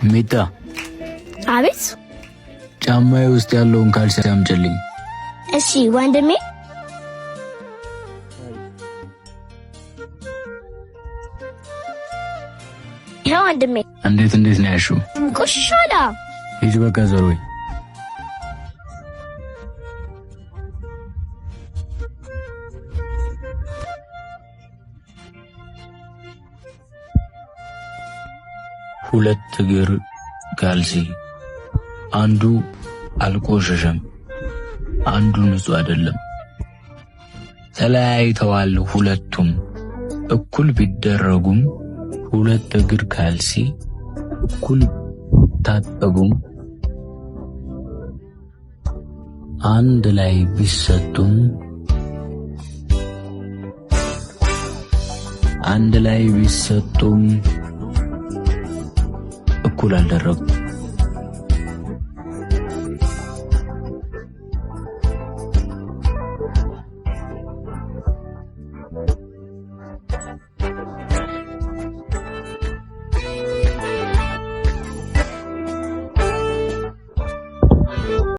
ሚጣ አቤት። ጫማዬ ውስጥ ያለውን ካልሲ አምጪልኝ። እሺ ወንድሜ። ያው ወንድሜ። እንዴት ነው ያልሽው? ቆሽሻላ። ሂጂ በቃ ዘር ወይ ሁለት እግር ካልሲ አንዱ አልቆሸሸም፣ አንዱ ንጹህ አይደለም። ተለያይተዋል ሁለቱም። እኩል ቢደረጉም ሁለት እግር ካልሲ እኩል ታጠቡም አንድ ላይ ቢሰጡም እኩል አልደረጉም።